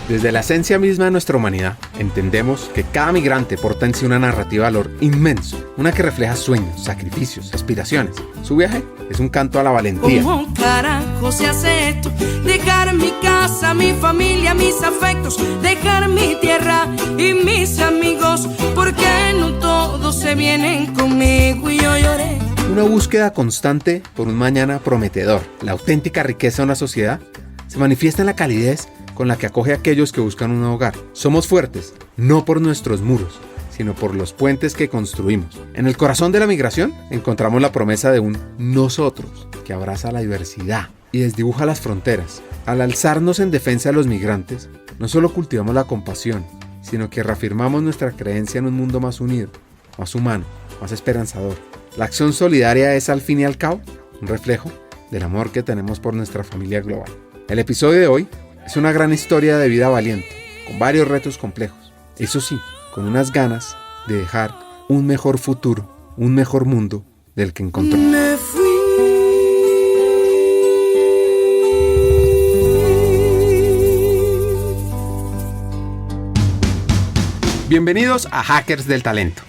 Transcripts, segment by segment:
Desde la esencia misma de nuestra humanidad, entendemos que cada migrante porta en sí una narrativa de valor inmenso, una que refleja sueños, sacrificios, aspiraciones. Su viaje es un canto a la valentía. ¿Cómo carajo se hace esto? Dejar mi casa, mi familia, mis afectos, dejar mi tierra y mis amigos, porque no todos se vienen conmigo y yo lloré. Una búsqueda constante por un mañana prometedor. La auténtica riqueza de una sociedad se manifiesta en la calidez con la que acoge a aquellos que buscan un hogar. Somos fuertes, no por nuestros muros, sino por los puentes que construimos. En el corazón de la migración encontramos la promesa de un nosotros que abraza la diversidad y desdibuja las fronteras. Al alzarnos en defensa de los migrantes, no solo cultivamos la compasión, sino que reafirmamos nuestra creencia en un mundo más unido, más humano, más esperanzador. La acción solidaria es, al fin y al cabo, un reflejo del amor que tenemos por nuestra familia global. El episodio de hoy es una gran historia de vida valiente, con varios retos complejos. Eso sí, con unas ganas de dejar un mejor futuro, un mejor mundo del que encontró. Me fui. Bienvenidos a Hackers del Talento,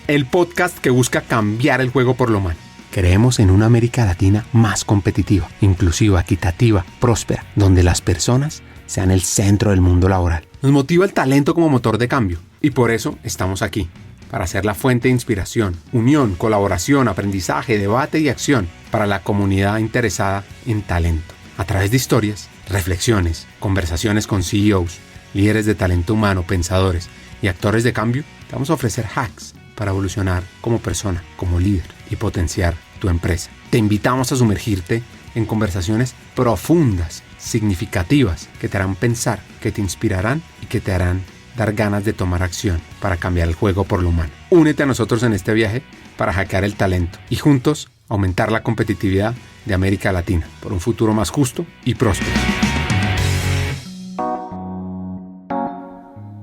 el podcast que busca cambiar el juego por lo humano. Creemos en una América Latina más competitiva, inclusiva, equitativa, próspera, donde las personas sean el centro del mundo laboral. Nos motiva el talento como motor de cambio y por eso estamos aquí, para ser la fuente de inspiración, unión, colaboración, aprendizaje, debate y acción para la comunidad interesada en talento. A través de historias, reflexiones, conversaciones con CEOs, líderes de talento humano, pensadores y actores de cambio, te vamos a ofrecer hacks para evolucionar como persona, como líder y potenciar tu empresa. Te invitamos a sumergirte en conversaciones profundas, significativas, que te harán pensar, que te inspirarán y que te harán dar ganas de tomar acción para cambiar el juego por lo humano. Únete a nosotros en este viaje para hackear el talento y juntos aumentar la competitividad de América Latina por un futuro más justo y próspero.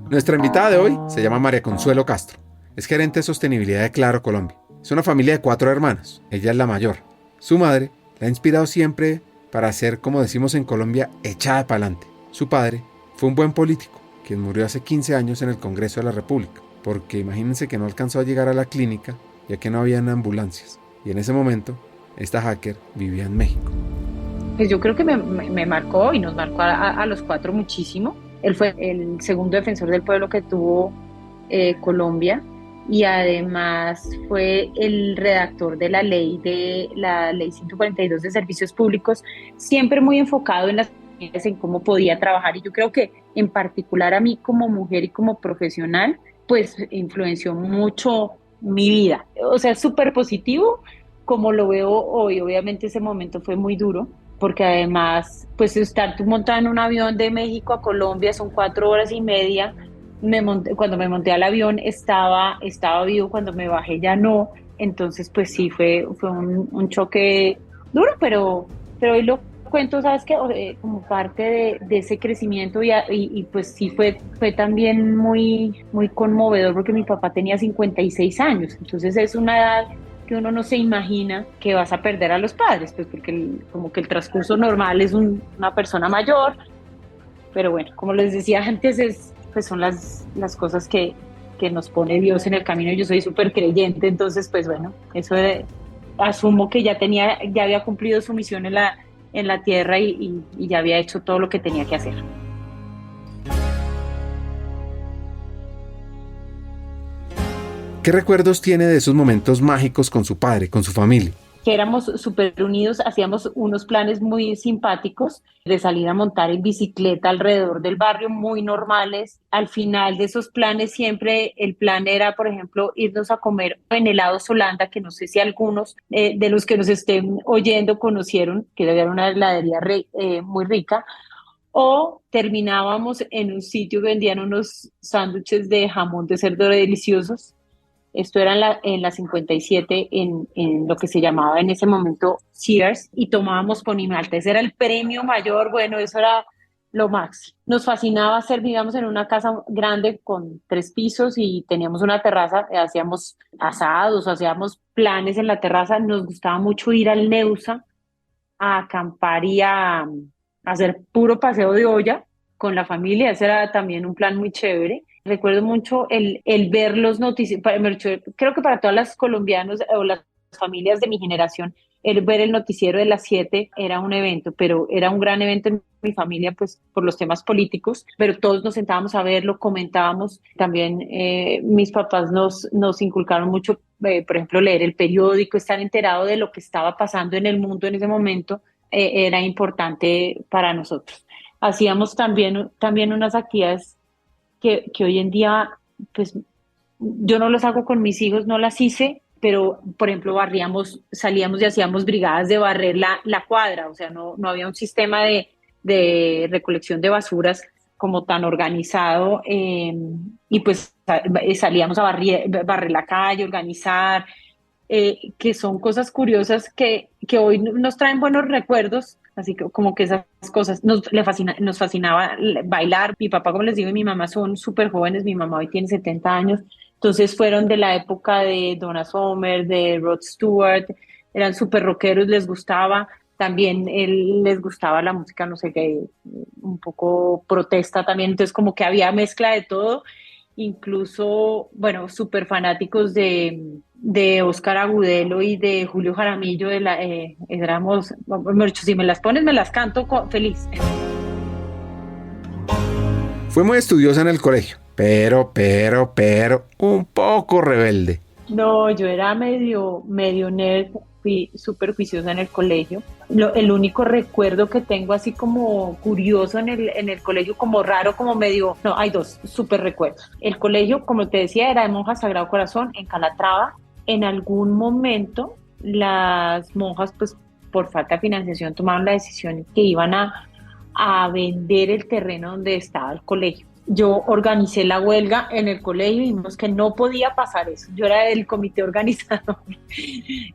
Nuestra invitada de hoy se llama María Consuelo Castro. Es gerente de sostenibilidad de Claro Colombia. Es una familia de 4 hermanos. Ella es la mayor. Su madre la ha inspirado siempre para ser, como decimos en Colombia, echada para adelante. Su padre fue un buen político, quien murió hace 15 años en el Congreso de la República, porque imagínense que no alcanzó a llegar a la clínica, ya que no habían ambulancias. Y en ese momento, esta hacker vivía en México. Pues yo creo que me marcó y nos marcó a los 4 muchísimo. Él fue el segundo defensor del pueblo que tuvo Colombia, y además fue el redactor de la ley 142 de servicios públicos, siempre muy enfocado en las mujeres, en cómo podía trabajar, y yo creo que en particular a mí como mujer y como profesional, pues influenció mucho mi vida. O sea, súper positivo como lo veo hoy. Obviamente ese momento fue muy duro, porque además, pues estar tú montada en un avión de México a Colombia son 4 horas y media. Cuando me monté al avión estaba vivo, cuando me bajé ya no. Entonces pues sí, fue un choque duro, pero hoy lo cuento, ¿sabes qué? Como parte de ese crecimiento, y pues sí fue también muy, muy conmovedor, porque mi papá tenía 56 años, entonces es una edad que uno no se imagina que vas a perder a los padres, pues porque como que el transcurso normal es una persona mayor, pero bueno, como les decía antes, pues son las cosas que nos pone Dios en el camino. Yo soy súper creyente, entonces pues bueno, asumo que ya había cumplido su misión en la tierra y ya había hecho todo lo que tenía que hacer. ¿Qué recuerdos tiene de esos momentos mágicos con su padre, con su familia? Que éramos súper unidos, hacíamos unos planes muy simpáticos de salir a montar en bicicleta alrededor del barrio, muy normales. Al final de esos planes siempre el plan era, por ejemplo, irnos a comer en helados Holanda, que no sé si algunos de los que nos estén oyendo conocieron, que era una heladería muy rica. O terminábamos en un sitio que vendían unos sándwiches de jamón de cerdo deliciosos. Esto era en la 57, en lo que se llamaba en ese momento Sears, y tomábamos Ponimalta. Ese era el premio mayor, bueno, eso era lo máximo. Nos fascinaba vivíamos en una casa grande con 3 pisos y teníamos una terraza, hacíamos asados, hacíamos planes en la terraza. Nos gustaba mucho ir al Neusa a acampar y a hacer puro paseo de olla con la familia, ese era también un plan muy chévere. Recuerdo mucho el ver los noticiarios, creo que para todas las colombianos o las familias de mi generación, el ver el noticiero de las 7 era un evento, pero era un gran evento en mi familia, pues por los temas políticos, pero todos nos sentábamos a verlo, comentábamos. También mis papás nos inculcaron mucho, por ejemplo, leer el periódico, estar enterado de lo que estaba pasando en el mundo en ese momento, era importante para nosotros. Hacíamos también unas actividades que hoy en día, pues yo no las hago con mis hijos, no las hice, pero por ejemplo salíamos y hacíamos brigadas de barrer la cuadra, o sea, no había un sistema de recolección de basuras como tan organizado, y pues salíamos a barrer la calle, organizar, que son cosas curiosas que hoy nos traen buenos recuerdos, así que como que esas cosas nos fascinaba bailar. Mi papá, como les digo, y mi mamá son súper jóvenes, mi mamá hoy tiene 70 años, entonces fueron de la época de Donna Summer, de Rod Stewart, eran súper rockeros, les gustaba. También les gustaba la música, no sé qué, un poco protesta también, entonces como que había mezcla de todo, incluso, bueno, súper fanáticos de Óscar Agudelo y de Julio Jaramillo, éramos, mejor dicho, si me las pones, me las canto feliz. Fue muy estudiosa en el colegio, pero, un poco rebelde. No, yo era medio nerd, fui súper juiciosa en el colegio. El único recuerdo que tengo así como curioso en el colegio, como raro, como medio, no, hay dos súper recuerdos. El colegio, como te decía, era de Monjas Sagrado Corazón en Calatrava. En algún momento las monjas, pues por falta de financiación, tomaron la decisión que iban a vender el terreno donde estaba el colegio. Yo organicé la huelga en el colegio y vimos que no podía pasar eso. Yo era del comité organizador.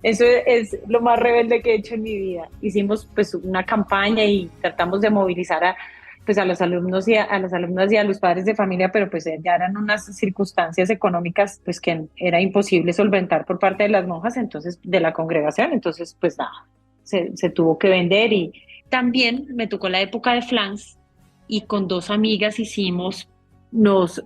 Eso es lo más rebelde que he hecho en mi vida. Hicimos pues una campaña y tratamos de movilizar a los alumnos y a las alumnas y a los padres de familia, pero pues ya eran unas circunstancias económicas pues que era imposible solventar por parte de las monjas, entonces de la congregación. Entonces pues nada, se tuvo que vender. Y también me tocó la época de Flans, y con dos amigas nos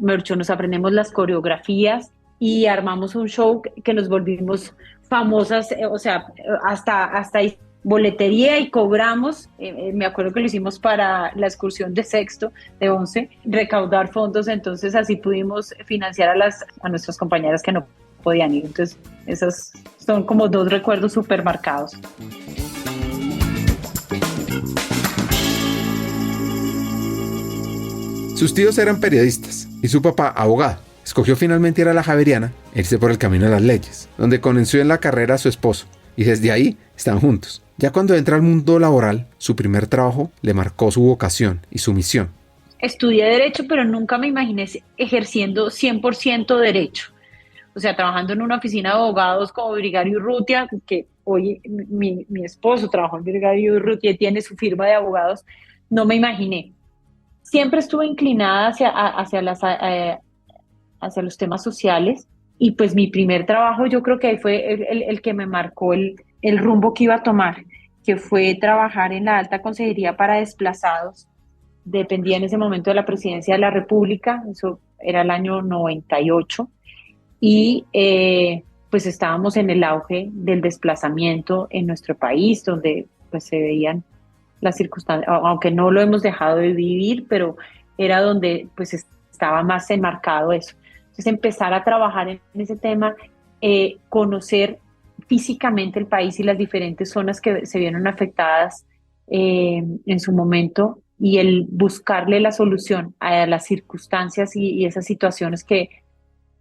aprendemos las coreografías y armamos un show que nos volvimos famosas, o sea, hasta ahí, boletería, y cobramos, me acuerdo que lo hicimos para la excursión de sexto, de 11, recaudar fondos, entonces así pudimos financiar a nuestras compañeras que no podían ir. Entonces esos son como dos recuerdos súper marcados. Sus tíos eran periodistas y su papá abogado. Escogió finalmente ir a la Javeriana e irse por el camino de las leyes, donde conoció en la carrera a su esposo, y desde ahí están juntos. Ya cuando entra al mundo laboral, su primer trabajo le marcó su vocación y su misión. Estudié Derecho, pero nunca me imaginé ejerciendo 100% Derecho. O sea, trabajando en una oficina de abogados como Brigario Urrutia, que hoy mi esposo trabajó en Brigario Urrutia y tiene su firma de abogados, no me imaginé. Siempre estuve inclinada hacia los temas sociales, y pues mi primer trabajo yo creo que ahí fue el que me marcó el rumbo que iba a tomar, que fue trabajar en la Alta Consejería para Desplazados. Dependía en ese momento de la Presidencia de la República, eso era el año 98, y pues estábamos en el auge del desplazamiento en nuestro país, donde pues se veían las circunstancias, aunque no lo hemos dejado de vivir, pero era donde pues estaba más enmarcado eso. Entonces empezar a trabajar en ese tema, conocer físicamente el país y las diferentes zonas que se vieron afectadas en su momento, y el buscarle la solución a las circunstancias y esas situaciones que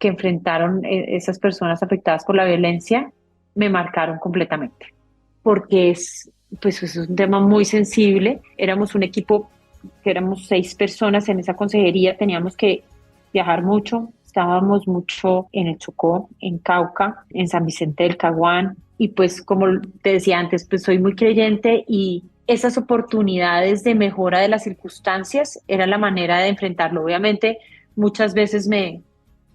enfrentaron esas personas afectadas por la violencia, me marcaron completamente, porque pues es un tema muy sensible. Éramos un equipo que éramos 6 personas en esa consejería, teníamos que viajar mucho, estábamos mucho en el Chocó, en Cauca, en San Vicente del Caguán, y pues como te decía antes, pues soy muy creyente, y esas oportunidades de mejora de las circunstancias era la manera de enfrentarlo. Obviamente muchas veces me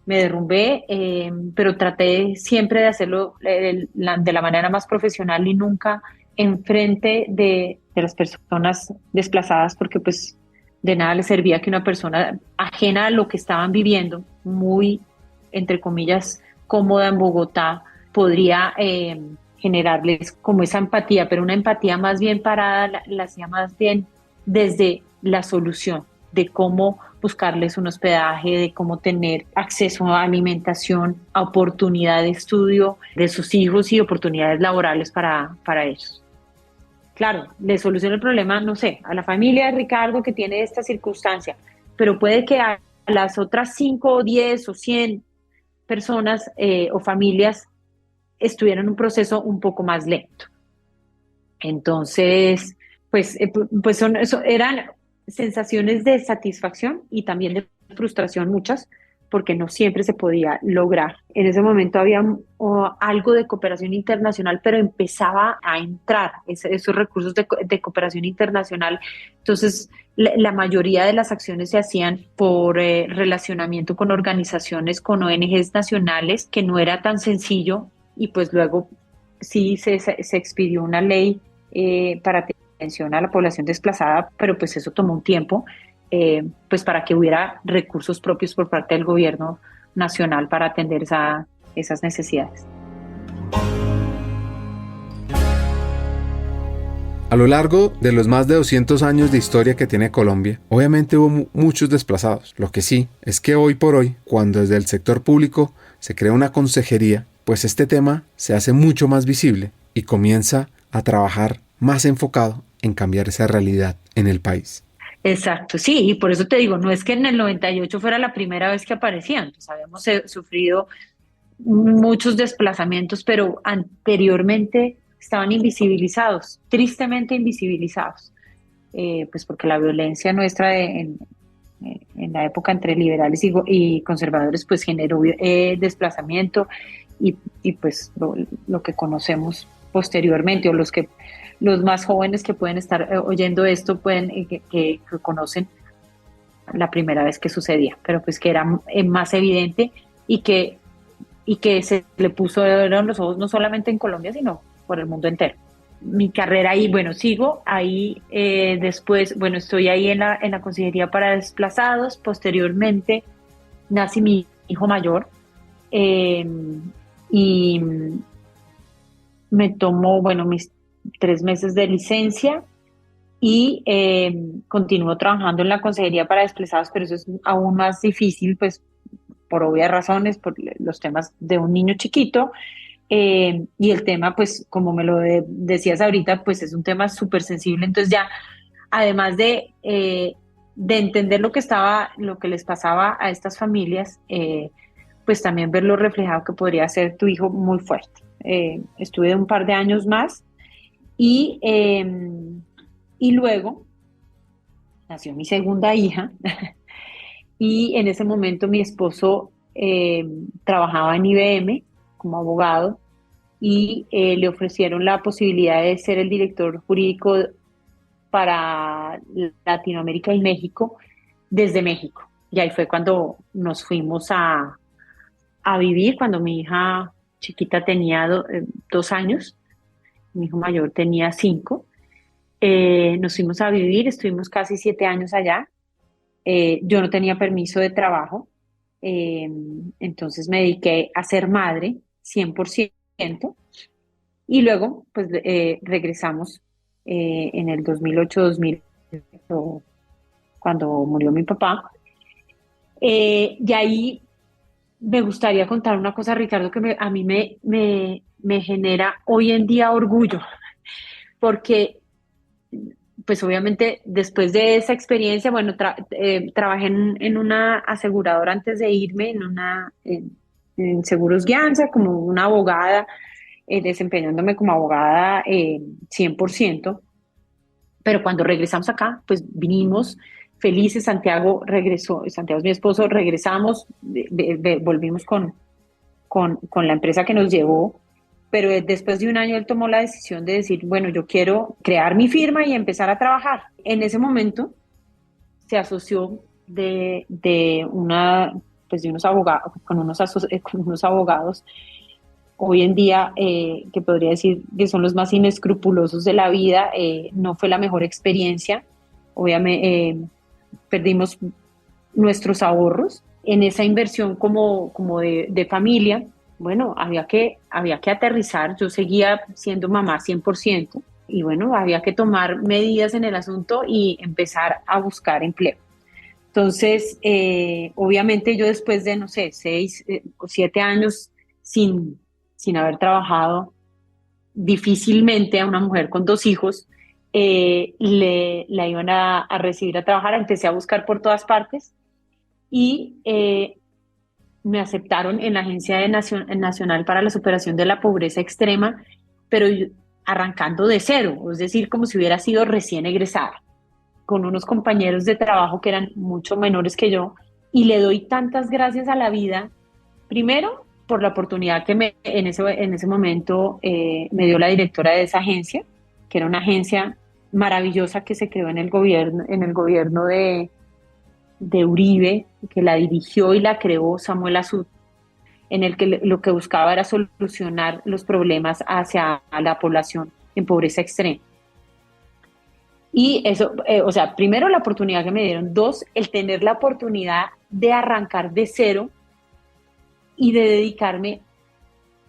derrumbé, pero traté siempre de hacerlo de la manera más profesional y nunca enfrente de las personas desplazadas, porque pues De nada les servía que una persona ajena a lo que estaban viviendo, muy, entre comillas, cómoda en Bogotá, podría generarles como esa empatía, pero una empatía más bien parada, la hacía más bien desde la solución, de cómo buscarles un hospedaje, de cómo tener acceso a alimentación, a oportunidad de estudio de sus hijos y oportunidades laborales para ellos. Claro, le soluciona el problema, no sé, a la familia de Ricardo que tiene esta circunstancia, pero puede que a las otras 5 o 10 o 100 personas o familias estuvieran en un proceso un poco más lento. Entonces, pues eran sensaciones de satisfacción y también de frustración muchas, porque no siempre se podía lograr. En ese momento había algo de cooperación internacional, pero empezaba a entrar esos recursos de cooperación internacional. Entonces, la mayoría de las acciones se hacían por relacionamiento con organizaciones, con ONGs nacionales, que no era tan sencillo, y pues luego sí se expidió una ley para atención a la población desplazada, pero pues eso tomó un tiempo. Pues para que hubiera recursos propios por parte del gobierno nacional para atender esas necesidades. A lo largo de los más de 200 años de historia que tiene Colombia, obviamente hubo muchos desplazados. Lo que sí es que hoy por hoy, cuando desde el sector público se crea una consejería, pues este tema se hace mucho más visible y comienza a trabajar más enfocado en cambiar esa realidad en el país. Exacto, sí, y por eso te digo, no es que en el 98 fuera la primera vez que aparecían, pues habíamos sufrido muchos desplazamientos, pero anteriormente estaban invisibilizados, tristemente invisibilizados, pues porque la violencia nuestra en la época entre liberales y conservadores pues generó desplazamiento y pues lo que conocemos posteriormente, o los más jóvenes que pueden estar oyendo esto pueden que conocen la primera vez que sucedía, pero pues que era más evidente y que se le pusieron los ojos no solamente en Colombia, sino por el mundo entero. Mi carrera ahí, bueno, sigo ahí después, bueno, estoy ahí en la Consejería para Desplazados. Posteriormente nace mi hijo mayor y me tomó, bueno, mis 3 meses de licencia y continúo trabajando en la Consejería para Desplazados, pero eso es aún más difícil, pues por obvias razones, por los temas de un niño chiquito. Y el tema, pues como me lo decías ahorita, pues es un tema súper sensible. Entonces ya, además de entender lo que les pasaba a estas familias, pues también ver lo reflejado que podría ser tu hijo muy fuerte. Estuve un par de años más y luego nació mi segunda hija y en ese momento mi esposo trabajaba en IBM como abogado y le ofrecieron la posibilidad de ser el director jurídico para Latinoamérica y México desde México. Y ahí fue cuando nos fuimos a vivir, cuando mi hija chiquita tenía 2 años, mi hijo mayor tenía 5. Nos fuimos a vivir, estuvimos casi 7 años allá. Yo no tenía permiso de trabajo, entonces me dediqué a ser madre 100%, y luego pues regresamos en el 2008-2000, cuando murió mi papá. Y ahí me gustaría contar una cosa, Ricardo, que a mí me genera hoy en día orgullo, porque pues obviamente después de esa experiencia, bueno, trabajé en una aseguradora antes de irme, en Seguros Guianza, como una abogada, desempeñándome como abogada 100%, pero cuando regresamos acá, pues vinimos felices. Santiago regresó, Santiago es mi esposo, regresamos, volvimos con la empresa que nos llevó, pero después de un año él tomó la decisión de decir, bueno, yo quiero crear mi firma y empezar a trabajar. En ese momento se asoció unos abogados, con unos abogados, hoy en día, que podría decir que son los más inescrupulosos de la vida. No fue la mejor experiencia, obviamente. perdimos nuestros ahorros en esa inversión como de familia. Bueno, había que aterrizar. Yo seguía siendo mamá 100%, y bueno, había que tomar medidas en el asunto y empezar a buscar empleo. Entonces, obviamente yo después de, no sé, 6 o 7 años sin haber trabajado, difícilmente a una mujer con 2 hijos la iban a recibir a trabajar. Empecé a buscar por todas partes y me aceptaron en la Agencia Nacional para la Superación de la Pobreza Extrema, pero arrancando de cero, es decir, como si hubiera sido recién egresada, con unos compañeros de trabajo que eran mucho menores que yo, y le doy tantas gracias a la vida, primero por la oportunidad que en ese momento me dio la directora de esa agencia, que era una agencia maravillosa que se creó en el gobierno de Uribe, que la dirigió y la creó Samuel Azud, en el que lo que buscaba era solucionar los problemas hacia la población en pobreza extrema. Y eso, o sea, primero la oportunidad que me dieron, 2, el tener la oportunidad de arrancar de cero y de dedicarme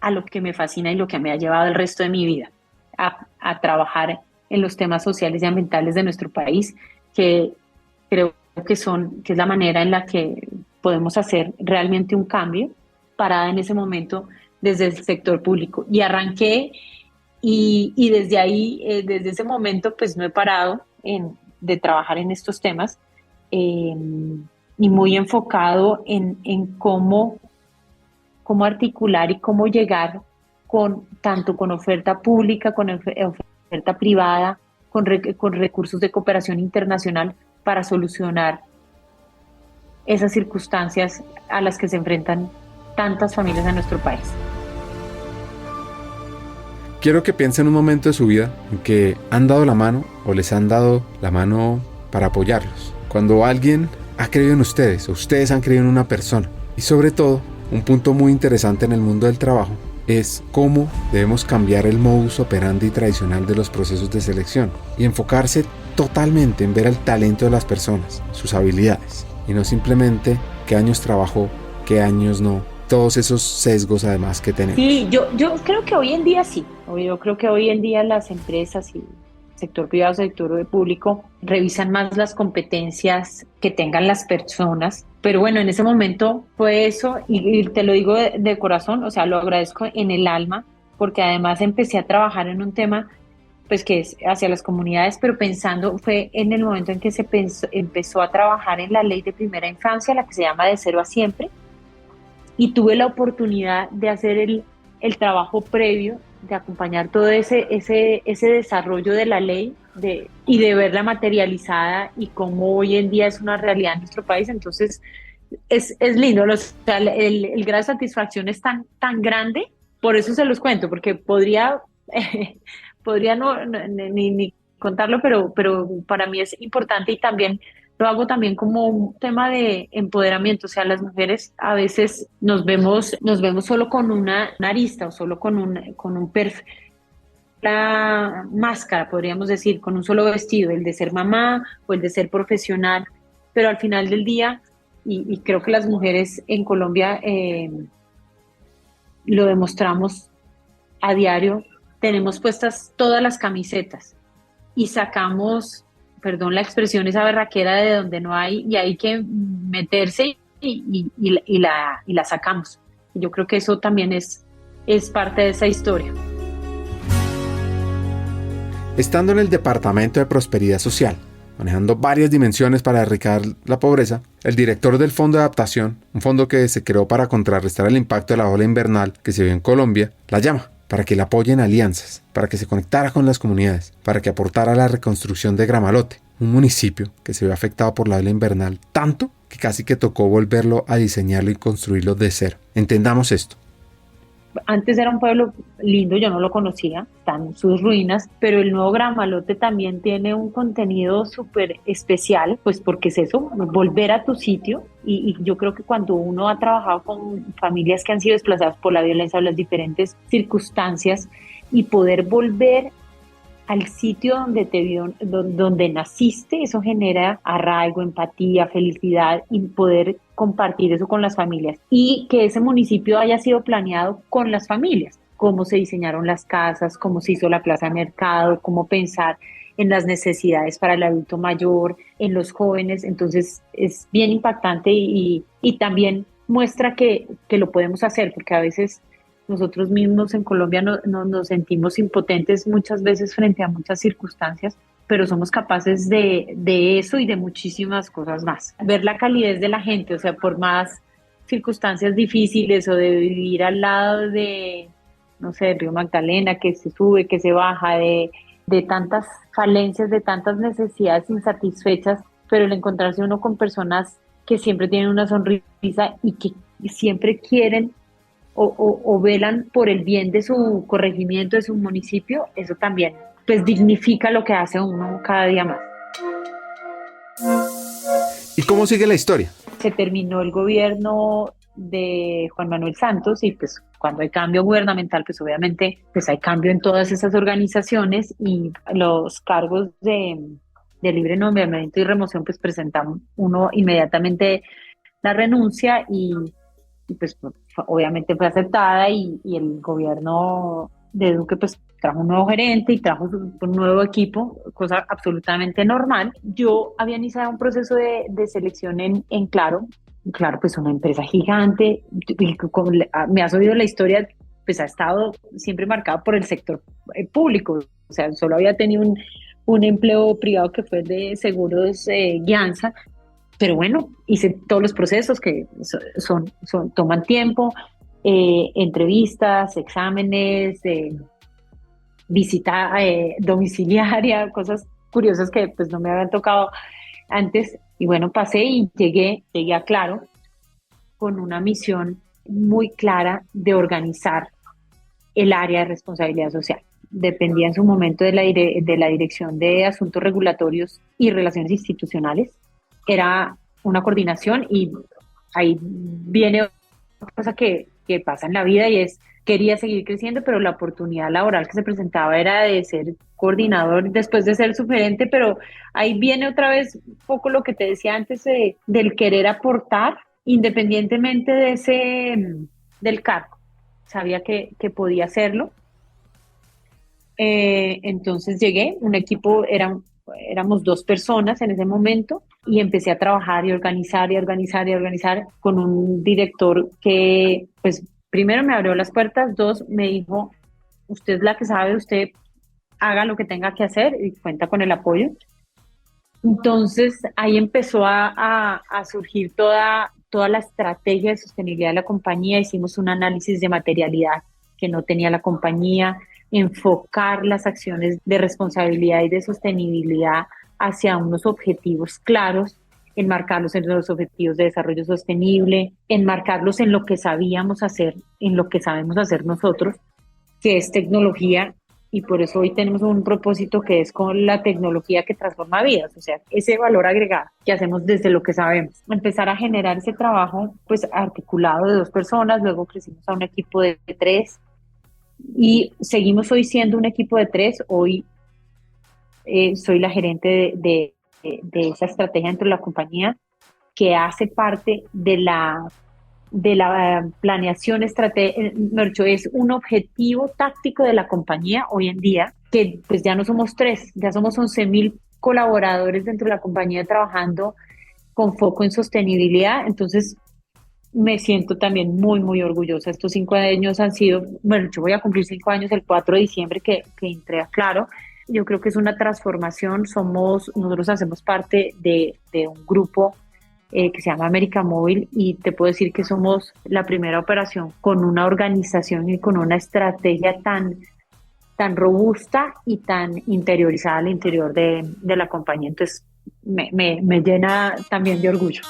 a lo que me fascina y lo que me ha llevado el resto de mi vida, a trabajar en los temas sociales y ambientales de nuestro país, que creo que es la manera en la que podemos hacer realmente un cambio, parada en ese momento desde el sector público. Y arranqué y desde ahí, desde ese momento, pues no he parado de trabajar en estos temas, y muy enfocado en cómo articular y cómo llegar tanto con oferta pública, con oferta privada, con recursos de cooperación internacional para solucionar esas circunstancias a las que se enfrentan tantas familias en nuestro país. Quiero que piensen un momento de su vida en que han dado la mano o les han dado la mano para apoyarlos. Cuando alguien ha creído en ustedes o ustedes han creído en una persona. Y sobre todo, un punto muy interesante en el mundo del trabajo es cómo debemos cambiar el modus operandi tradicional de los procesos de selección y enfocarse totalmente en ver el talento de las personas, sus habilidades, y no simplemente qué años trabajó, qué años no, todos esos sesgos además que tenemos. Sí, yo creo que hoy en día sí. Yo creo que hoy en día las empresas y sector privado, sector público, revisan más las competencias que tengan las personas. Pero bueno, en ese momento fue eso, y te lo digo de corazón, o sea, lo agradezco en el alma, porque además empecé a trabajar en un tema pues que es hacia las comunidades, pero fue en el momento en que empezó a trabajar en la ley de primera infancia, la que se llama De Cero a Siempre, y tuve la oportunidad de hacer el trabajo previo, de acompañar todo ese desarrollo de la ley y de verla materializada y cómo hoy en día es una realidad en nuestro país. Entonces es lindo, o sea, el grado de satisfacción es tan grande, por eso se los cuento, porque podría no ni contarlo, pero para mí es importante, y también lo hago también como un tema de empoderamiento. O sea, las mujeres a veces nos vemos solo con una arista o solo con un perfil, la máscara, podríamos decir, con un solo vestido, el de ser mamá o el de ser profesional, pero al final del día, y creo que las mujeres en Colombia lo demostramos a diario, tenemos puestas todas las camisetas y sacamos, perdón la expresión, esa berraquera de donde no hay, y hay que meterse y la sacamos. Y yo creo que eso también es parte de esa historia. Estando en el Departamento de Prosperidad Social, manejando varias dimensiones para erradicar la pobreza, el director del Fondo de Adaptación, un fondo que se creó para contrarrestar el impacto de la ola invernal que se vio en Colombia, la llama para que le apoyen alianzas, para que se conectara con las comunidades, para que aportara a la reconstrucción de Gramalote, un municipio que se vio afectado por la ola invernal tanto que casi que tocó volverlo a diseñarlo y construirlo de cero. Entendamos esto. Antes era un pueblo lindo, yo no lo conocía, están sus ruinas, pero el nuevo Gramalote también tiene un contenido súper especial, pues porque es eso, volver a tu sitio, y yo creo que cuando uno ha trabajado con familias que han sido desplazadas por la violencia o las diferentes circunstancias, y poder volver al sitio donde naciste, eso genera arraigo, empatía, felicidad y poder compartir eso con las familias. Y que ese municipio haya sido planeado con las familias, cómo se diseñaron las casas, cómo se hizo la plaza de mercado, cómo pensar en las necesidades para el adulto mayor, en los jóvenes. Entonces es bien impactante y también muestra que lo podemos hacer, porque a veces nosotros mismos en Colombia nos sentimos impotentes muchas veces frente a muchas circunstancias, pero somos capaces de eso y de muchísimas cosas más. Ver la calidez de la gente, o sea, por más circunstancias difíciles o de vivir al lado de, no sé, el río Magdalena, que se sube, que se baja, de tantas falencias, de tantas necesidades insatisfechas, pero el encontrarse uno con personas que siempre tienen una sonrisa y que siempre quieren o velan por el bien de su corregimiento, de su municipio, eso también pues dignifica lo que hace uno cada día más. ¿Y cómo sigue la historia? Se terminó el gobierno de Juan Manuel Santos y pues cuando hay cambio gubernamental, pues obviamente pues hay cambio en todas esas organizaciones y los cargos de libre nombramiento y remoción pues presentamos uno inmediatamente la renuncia y pues obviamente fue aceptada y el gobierno de Duque pues trajo un nuevo gerente y trajo un nuevo equipo, cosa absolutamente normal. Yo había iniciado un proceso de selección en Claro. Claro, pues una empresa gigante, me has oído la historia, pues ha estado siempre marcada por el sector público, o sea, solo había tenido un empleo privado que fue de seguros Guianza, pero bueno, hice todos los procesos que toman tiempo, entrevistas, exámenes, visita domiciliaria, cosas curiosas que pues no me habían tocado antes. Y bueno, pasé y llegué a Claro con una misión muy clara de organizar el área de responsabilidad social. Dependía en su momento de la Dirección de Asuntos Regulatorios y Relaciones Institucionales. Era una coordinación y ahí viene otra cosa que pasa en la vida y es, quería seguir creciendo, pero la oportunidad laboral que se presentaba era de ser coordinador después de ser subgerente, pero ahí viene otra vez un poco lo que te decía antes del querer aportar independientemente del cargo. Sabía que podía hacerlo. Entonces llegué, un equipo, éramos 2 personas en ese momento y empecé a trabajar y organizar con un director que pues primero me abrió las puertas, 2 me dijo, usted es la que sabe, usted haga lo que tenga que hacer y cuenta con el apoyo. Entonces ahí empezó a surgir toda la estrategia de sostenibilidad de la compañía. Hicimos un análisis de materialidad que no tenía la compañía, enfocar las acciones de responsabilidad y de sostenibilidad hacia unos objetivos claros, enmarcarlos en los objetivos de desarrollo sostenible, enmarcarlos en lo que sabíamos hacer, en lo que sabemos hacer nosotros, que es tecnología, y por eso hoy tenemos un propósito que es con la tecnología que transforma vidas, o sea, ese valor agregado que hacemos desde lo que sabemos. Empezar a generar ese trabajo pues articulado de 2 personas, luego crecimos a un equipo de 3 y seguimos hoy siendo un equipo de 3. Hoy soy la gerente de esa estrategia dentro de la compañía que hace parte de la planeación estratégica, es un objetivo táctico de la compañía hoy en día, que pues ya no somos 3, ya somos 11,000 colaboradores dentro de la compañía trabajando con foco en sostenibilidad. Entonces me siento también muy, muy orgullosa. Estos 5 años han sido, bueno, yo voy a cumplir 5 años el 4 de diciembre que entré a Claro. Yo creo que es una transformación. Nosotros hacemos parte de un grupo que se llama América Móvil y te puedo decir que somos la primera operación con una organización y con una estrategia tan robusta y tan interiorizada al interior de la compañía. Entonces me llena también de orgullo.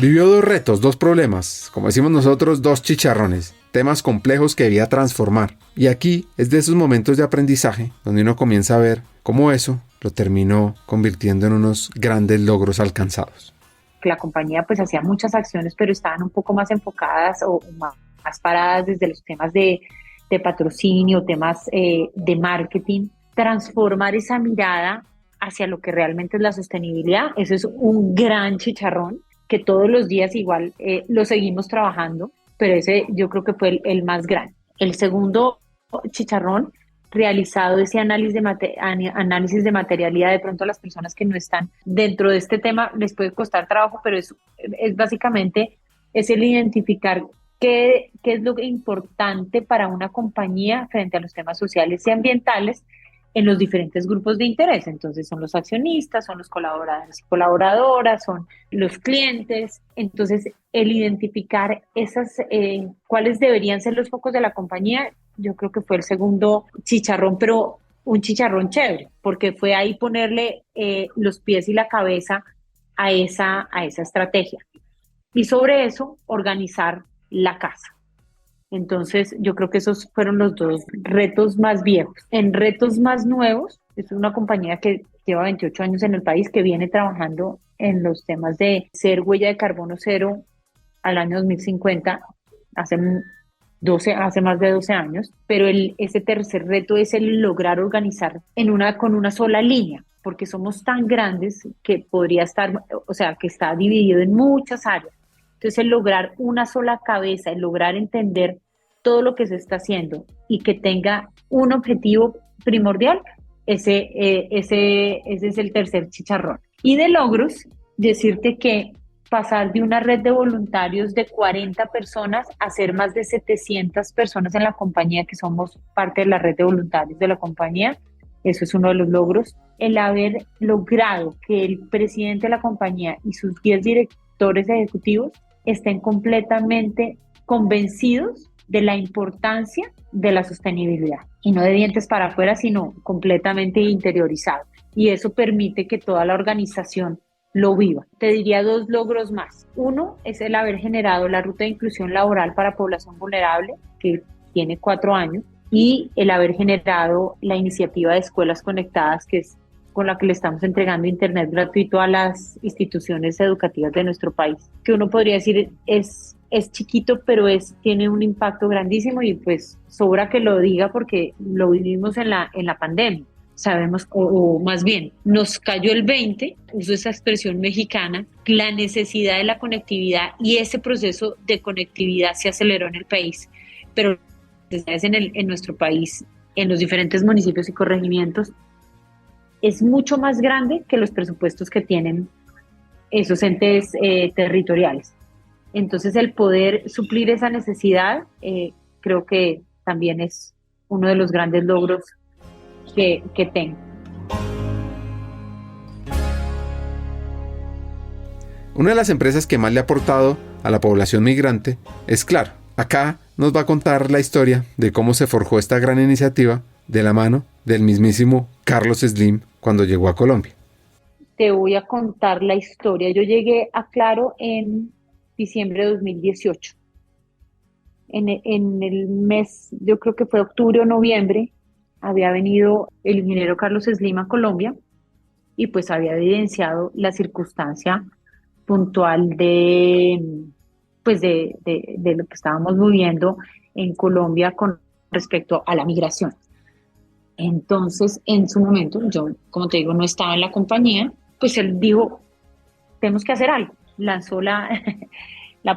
Vivió 2 retos, 2 problemas, como decimos nosotros, 2 chicharrones, temas complejos que debía transformar. Y aquí es de esos momentos de aprendizaje donde uno comienza a ver cómo eso lo terminó convirtiendo en unos grandes logros alcanzados. La compañía pues hacía muchas acciones, pero estaban un poco más enfocadas o más paradas desde los temas de de patrocinio, temas de marketing, transformar esa mirada hacia lo que realmente es la sostenibilidad. Eso es un gran chicharrón que todos los días igual lo seguimos trabajando, pero ese yo creo que fue el más grande. El segundo chicharrón, realizado ese análisis de materialidad, de pronto a las personas que no están dentro de este tema les puede costar trabajo, pero es básicamente es el identificar qué es lo importante para una compañía frente a los temas sociales y ambientales en los diferentes grupos de interés. Entonces son los accionistas, son los colaboradores y colaboradoras, son los clientes. Entonces el identificar cuáles deberían ser los focos de la compañía, yo creo que fue el segundo chicharrón, pero un chicharrón chévere, porque fue ahí ponerle los pies y la cabeza a esa estrategia. Y sobre eso, organizar la casa. Entonces, yo creo que esos fueron los dos retos más viejos. En retos más nuevos, es una compañía que lleva 28 años en el país, que viene trabajando en los temas de ser huella de carbono cero al año 2050, hace más de 12 años, pero ese tercer reto es el lograr organizar con una sola línea, porque somos tan grandes que podría estar, o sea, que está dividido en muchas áreas. Entonces, el lograr una sola cabeza, el lograr entender todo lo que se está haciendo y que tenga un objetivo primordial, ese es el tercer chicharrón. Y de logros, decirte que pasar de una red de voluntarios de 40 personas a ser más de 700 personas en la compañía, que somos parte de la red de voluntarios de la compañía, eso es uno de los logros. El haber logrado que el presidente de la compañía y sus 10 directores ejecutivos estén completamente convencidos de la importancia de la sostenibilidad, y no de dientes para afuera, sino completamente interiorizado. Y eso permite que toda la organización lo viva. Te diría 2 logros más. Uno es el haber generado la ruta de inclusión laboral para población vulnerable, que tiene 4 años, y el haber generado la iniciativa de escuelas conectadas, que es con la que le estamos entregando internet gratuito a las instituciones educativas de nuestro país, que uno podría decir es chiquito, pero tiene un impacto grandísimo, y pues sobra que lo diga porque lo vivimos en la pandemia. Sabemos, o más bien, nos cayó el 20, uso esa expresión mexicana, la necesidad de la conectividad, y ese proceso de conectividad se aceleró en el país, pero en nuestro país, en los diferentes municipios y corregimientos, es mucho más grande que los presupuestos que tienen esos entes territoriales. Entonces, el poder suplir esa necesidad, creo que también es uno de los grandes logros que tengo. Una de las empresas que más le ha aportado a la población migrante es Claro. Acá nos va a contar la historia de cómo se forjó esta gran iniciativa de la mano del mismísimo Carlos Slim cuando llegó a Colombia. Te voy a contar la historia. Yo llegué a Claro en diciembre de 2018. En el mes, yo creo que fue octubre o noviembre, había venido el ingeniero Carlos Slim a Colombia, y pues había evidenciado la circunstancia puntual de lo que estábamos viviendo en Colombia con respecto a la migración. Entonces, en su momento, yo, como te digo, no estaba en la compañía, pues él dijo, tenemos que hacer algo. Lanzó la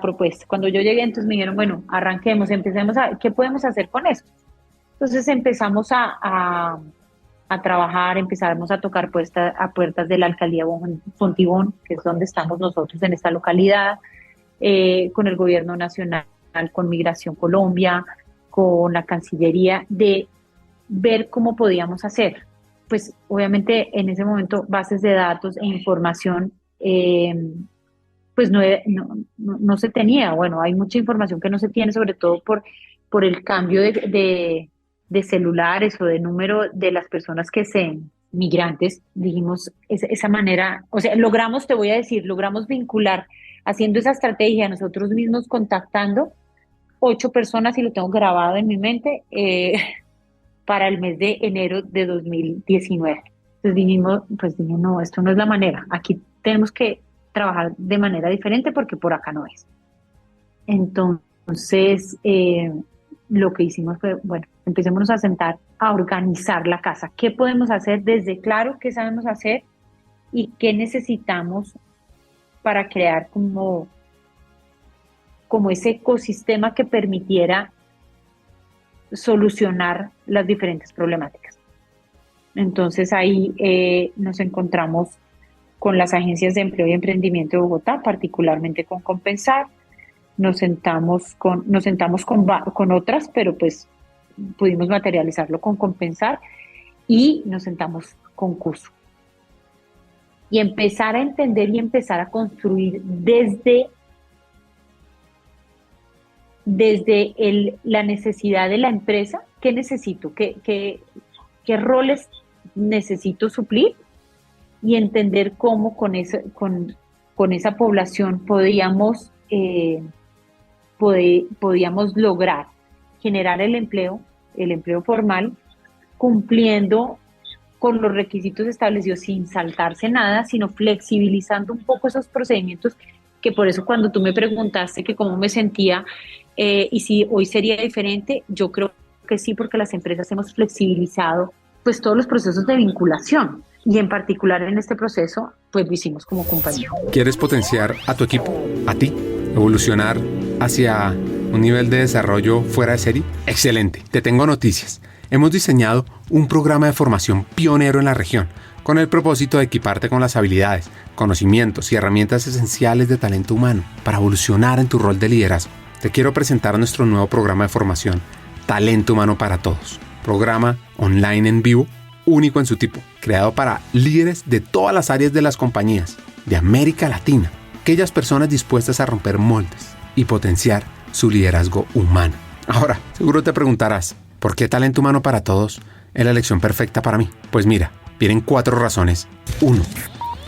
propuesta. Cuando yo llegué, entonces me dijeron, bueno, arranquemos, empecemos ¿qué podemos hacer con esto? Entonces empezamos a trabajar, empezamos a tocar puertas de la alcaldía Fontibón, que es donde estamos nosotros en esta localidad, con el gobierno nacional, con Migración Colombia, con la Cancillería, de ver cómo podíamos hacer. Pues obviamente en ese momento bases de datos e información pues no se tenía. Bueno, hay mucha información que no se tiene, sobre todo por el cambio de celulares o de número de las personas migrantes. Dijimos esa manera, o sea, logramos vincular, haciendo esa estrategia, nosotros mismos contactando 8 personas, y lo tengo grabado en mi mente, para el mes de enero de 2019. Entonces dije, no, esto no es la manera, aquí tenemos que trabajar de manera diferente porque por acá no es. Entonces lo que hicimos fue, bueno, empecémonos a sentar a organizar la casa. ¿Qué podemos hacer desde claro qué sabemos hacer y qué necesitamos para crear como ese ecosistema que permitiera solucionar las diferentes problemáticas? Entonces ahí nos encontramos con las agencias de empleo y emprendimiento de Bogotá, particularmente con Compensar. Nos sentamos con otras, pero pues pudimos materializarlo con Compensar, y nos sentamos con CUSO. Y empezar a entender y empezar a construir desde la necesidad de la empresa. ¿Qué necesito? ¿Qué roles necesito suplir? Y entender cómo con esa población podíamos lograr generar el empleo formal, cumpliendo con los requisitos establecidos sin saltarse nada, sino flexibilizando un poco esos procedimientos, que por eso cuando tú me preguntaste que cómo me sentía y si hoy sería diferente, yo creo que sí, porque las empresas hemos flexibilizado pues todos los procesos de vinculación, y en particular en este proceso pues lo hicimos como compañía. ¿Quieres potenciar a tu equipo, a ti, evolucionar hacia un nivel de desarrollo fuera de serie? Excelente, te tengo noticias. Hemos diseñado un programa de formación pionero en la región, con el propósito de equiparte con las habilidades, conocimientos y herramientas esenciales de talento humano para evolucionar en tu rol de liderazgo. Te quiero presentar nuestro nuevo programa de formación, Talento Humano para Todos. Programa online en vivo, único en su tipo, creado para líderes de todas las áreas de las compañías de América Latina, aquellas personas dispuestas a romper moldes y potenciar su liderazgo humano. Ahora, seguro te preguntarás, ¿por qué Talento Humano para Todos es la elección perfecta para mí? Pues mira, vienen 4 razones. 1.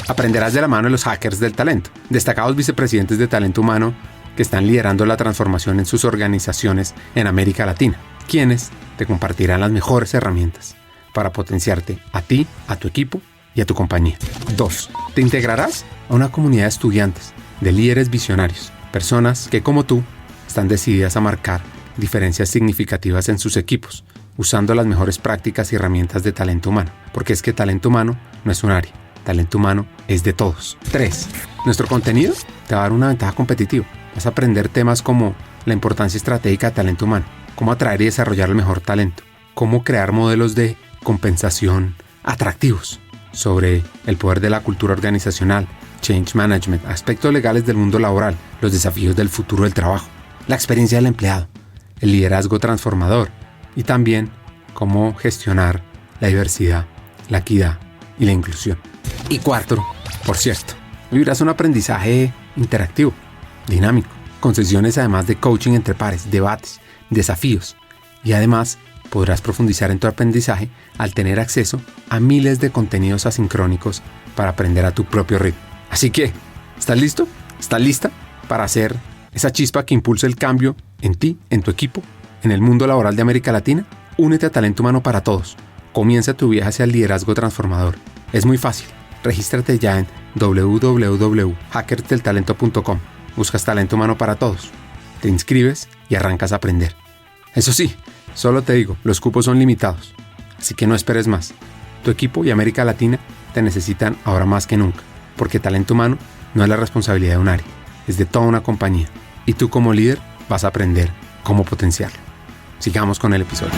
Aprenderás de la mano de los hackers del talento, destacados vicepresidentes de talento humano que están liderando la transformación en sus organizaciones en América Latina, quienes te compartirán las mejores herramientas para potenciarte a ti, a tu equipo y a tu compañía. 2. Te integrarás a una comunidad de estudiantes, de líderes visionarios, personas que como tú están decididas a marcar diferencias significativas en sus equipos, usando las mejores prácticas y herramientas de talento humano, porque es que talento humano no es un área, talento humano es de todos. 3. Nuestro contenido te va a dar una ventaja competitiva. Vas a aprender temas como la importancia estratégica de talento humano, cómo atraer y desarrollar el mejor talento, cómo crear modelos de compensación atractivos, sobre el poder de la cultura organizacional, change management, aspectos legales del mundo laboral, los desafíos del futuro del trabajo, la experiencia del empleado, el liderazgo transformador y también cómo gestionar la diversidad, la equidad y la inclusión. Y 4, por cierto, vivirás un aprendizaje interactivo, dinámico, con sesiones además de coaching entre pares, debates, desafíos, y además podrás profundizar en tu aprendizaje al tener acceso a miles de contenidos asincrónicos para aprender a tu propio ritmo. Así que, ¿estás listo? ¿Estás lista para hacer esa chispa que impulse el cambio en ti, en tu equipo, en el mundo laboral de América Latina? Únete a Talento Humano para Todos. Comienza tu viaje hacia el liderazgo transformador. Es muy fácil. Regístrate ya en www.hackersdeltalento.com. Buscas Talento Humano para Todos. Te inscribes y arrancas a aprender. Eso sí, solo te digo, los cupos son limitados. Así que no esperes más. Tu equipo y América Latina te necesitan ahora más que nunca. Porque talento humano no es la responsabilidad de un área, es de toda una compañía. Y tú como líder vas a aprender cómo potenciarlo. Sigamos con el episodio.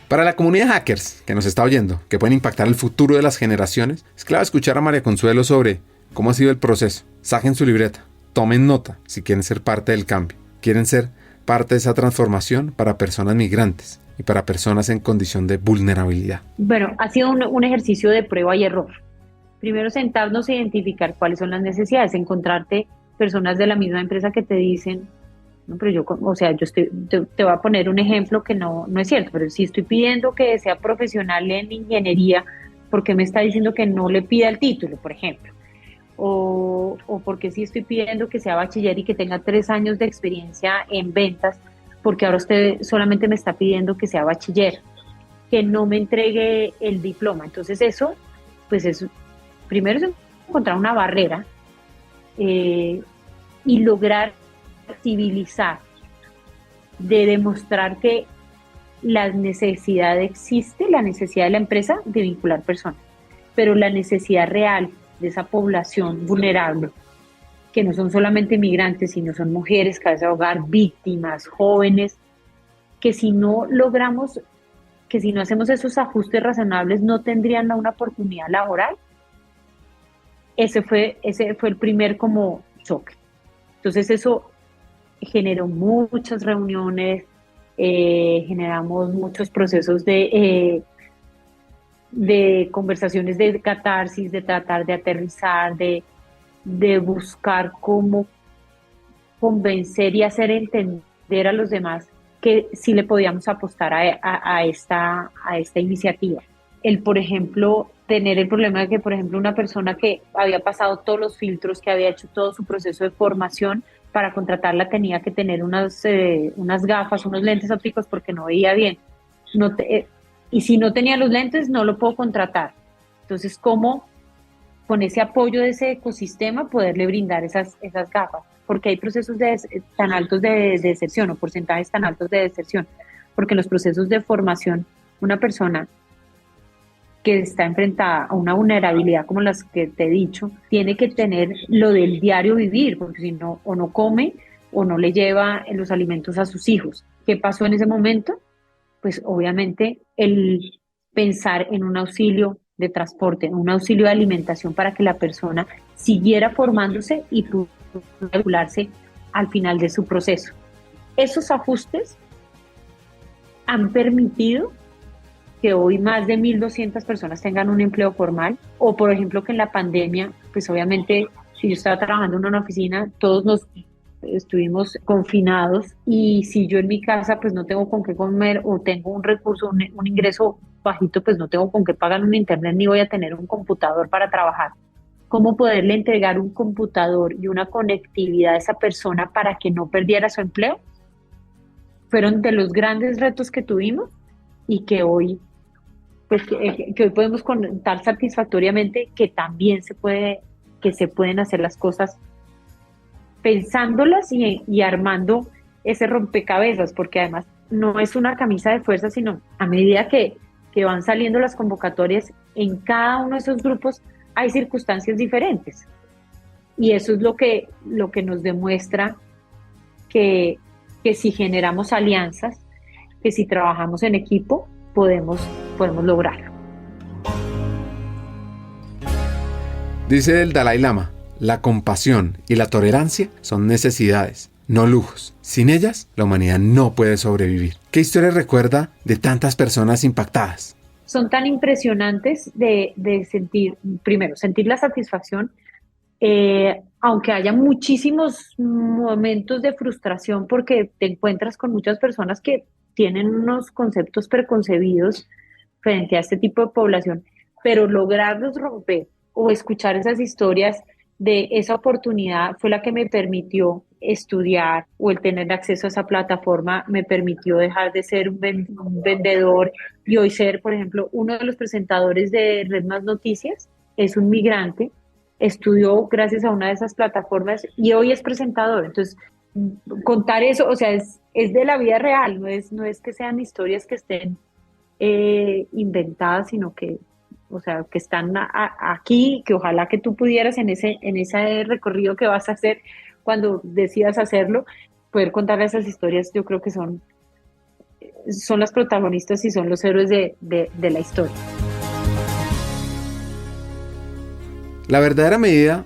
Para la comunidad de hackers que nos está oyendo, que pueden impactar el futuro de las generaciones, es clave escuchar a María Consuelo sobre cómo ha sido el proceso. Saquen su libreta, tomen nota si quieren ser parte del cambio. Quieren ser parte de esa transformación para personas migrantes y para personas en condición de vulnerabilidad. Bueno, ha sido un ejercicio de prueba y error. Primero sentarnos a identificar cuáles son las necesidades, encontrarte personas de la misma empresa que te dicen, no, pero yo te voy a poner un ejemplo que no es cierto, pero si estoy pidiendo que sea profesional en ingeniería, ¿por qué me está diciendo que no le pida el título, por ejemplo? O porque si estoy pidiendo que sea bachiller y que tenga 3 años de experiencia en ventas, porque ahora usted solamente me está pidiendo que sea bachiller, que no me entregue el diploma. Entonces eso, pues es, primero es encontrar una barrera y lograr civilizar de demostrar que la necesidad existe, la necesidad de la empresa de vincular personas, pero la necesidad real de esa población vulnerable, que no son solamente migrantes, sino son mujeres, cabezas de hogar, víctimas, jóvenes, que si no logramos, que si no hacemos esos ajustes razonables, no tendrían una oportunidad laboral. Ese fue el primer como choque. Entonces eso generó muchas reuniones, generamos muchos procesos de conversaciones de catarsis, de tratar de aterrizar, de buscar cómo convencer y hacer entender a los demás que sí le podíamos apostar a esta iniciativa. Por ejemplo, tener el problema de que, por ejemplo, una persona que había pasado todos los filtros, que había hecho todo su proceso de formación, para contratarla tenía que tener unas gafas, unos lentes ópticos porque no veía bien. Y si no tenía los lentes, no lo puedo contratar. Entonces, ¿cómo con ese apoyo de ese ecosistema poderle brindar esas gafas? Porque hay procesos tan altos de deserción o porcentajes tan altos de deserción. Porque en los procesos de formación, una persona que está enfrentada a una vulnerabilidad como las que te he dicho, tiene que tener lo del diario vivir, porque si no, o no come o no le lleva los alimentos a sus hijos. ¿Qué pasó en ese momento? Pues obviamente el pensar en un auxilio de transporte, un auxilio de alimentación para que la persona siguiera formándose y pudiera regularse al final de su proceso. Esos ajustes han permitido que hoy más de 1.200 personas tengan un empleo formal, o por ejemplo que en la pandemia, pues obviamente si yo estaba trabajando en una oficina, todos nos estuvimos confinados, y si yo en mi casa pues no tengo con qué comer o tengo un recurso, un ingreso bajito, pues no tengo con qué pagar un internet ni voy a tener un computador para trabajar. ¿Cómo poderle entregar un computador y una conectividad a esa persona para que no perdiera su empleo? Fueron de los grandes retos que tuvimos y que hoy pues que hoy podemos contar satisfactoriamente que también se pueden hacer las cosas pensándolas y armando ese rompecabezas, porque además no es una camisa de fuerza, sino a medida que van saliendo las convocatorias, en cada uno de esos grupos hay circunstancias diferentes. Y eso es lo que nos demuestra que si generamos alianzas, que si trabajamos en equipo, podemos lograrlo. Dice el Dalai Lama, la compasión y la tolerancia son necesidades, no lujos. Sin ellas, la humanidad no puede sobrevivir. ¿Qué historia recuerda de tantas personas impactadas? Son tan impresionantes de sentir la satisfacción, aunque haya muchísimos momentos de frustración porque te encuentras con muchas personas que tienen unos conceptos preconcebidos frente a este tipo de población, pero lograrlos romper o escuchar esas historias de esa oportunidad fue la que me permitió estudiar, o el tener acceso a esa plataforma me permitió dejar de ser un vendedor y hoy ser, por ejemplo, uno de los presentadores de Red Más Noticias es un migrante, estudió gracias a una de esas plataformas y hoy es presentador. Entonces, contar eso, o sea, es de la vida real, no es que sean historias que estén inventadas, sino que, o sea, que están aquí, que ojalá que tú pudieras en ese recorrido que vas a hacer cuando decidas hacerlo, poder contar esas historias. Yo creo que son las protagonistas y son los héroes de la historia. La verdadera medida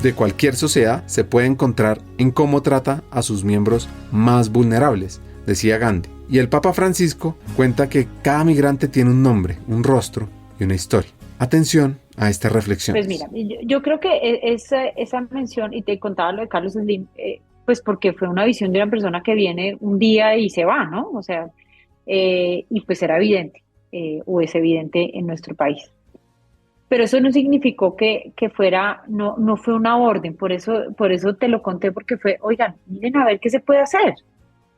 de cualquier sociedad se puede encontrar en cómo trata a sus miembros más vulnerables, decía Gandhi. Y el Papa Francisco cuenta que cada migrante tiene un nombre, un rostro y una historia. Atención a esta reflexión. Pues mira, yo creo que esa mención, y te contaba lo de Carlos Slim, pues porque fue una visión de una persona que viene un día y se va, ¿no? O sea, y pues era evidente, o es evidente en nuestro país. Pero eso no significó que fuera, no fue una orden, por eso te lo conté, porque fue, oigan, miren a ver qué se puede hacer.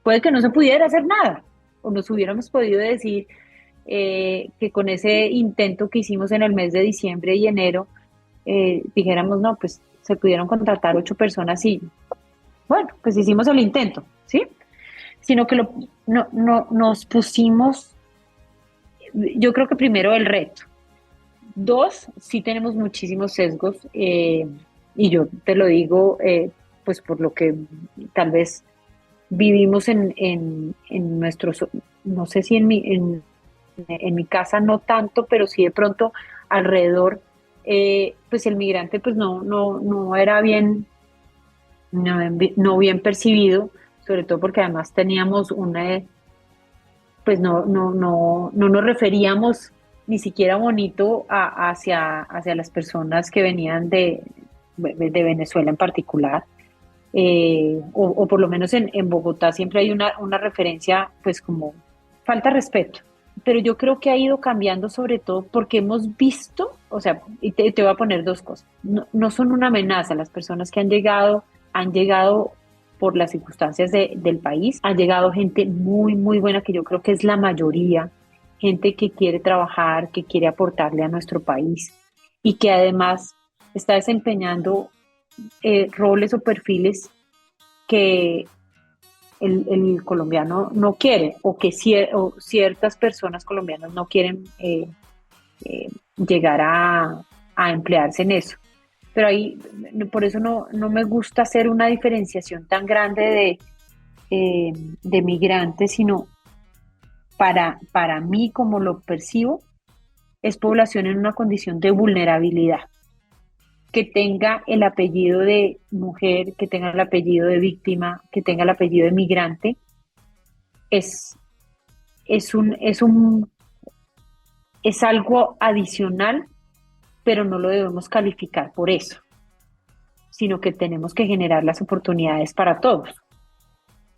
Puede que no se pudiera hacer nada, o nos hubiéramos podido decir que con ese intento que hicimos en el mes de diciembre y enero, dijéramos, no, pues se pudieron contratar 8 personas y, bueno, pues hicimos el intento, ¿sí? sino que nos pusimos, yo creo que primero el reto. Dos, sí tenemos muchísimos sesgos, y yo te lo digo, pues por lo que tal vez vivimos en nuestros, no sé si en mi casa no tanto, pero sí de pronto alrededor, pues el migrante pues no era bien, no bien percibido, sobre todo porque además teníamos pues no nos referíamos ni siquiera bonito hacia las personas que venían de Venezuela en particular. O por lo menos en Bogotá siempre hay una referencia, pues como falta de respeto. Pero yo creo que ha ido cambiando sobre todo porque hemos visto, o sea, y te voy a poner dos cosas, no son una amenaza, las personas que han llegado por las circunstancias del país, ha llegado gente muy, muy buena, que yo creo que es la mayoría, gente que quiere trabajar, que quiere aportarle a nuestro país y que además está desempeñando roles o perfiles que el colombiano no quiere o que ciertas personas colombianas no quieren llegar a emplearse en eso. Pero ahí, por eso no me gusta hacer una diferenciación tan grande de migrantes, sino para mí, como lo percibo, es población en una condición de vulnerabilidad, que tenga el apellido de mujer, que tenga el apellido de víctima, que tenga el apellido de migrante, es algo adicional, pero no lo debemos calificar por eso, sino que tenemos que generar las oportunidades para todos.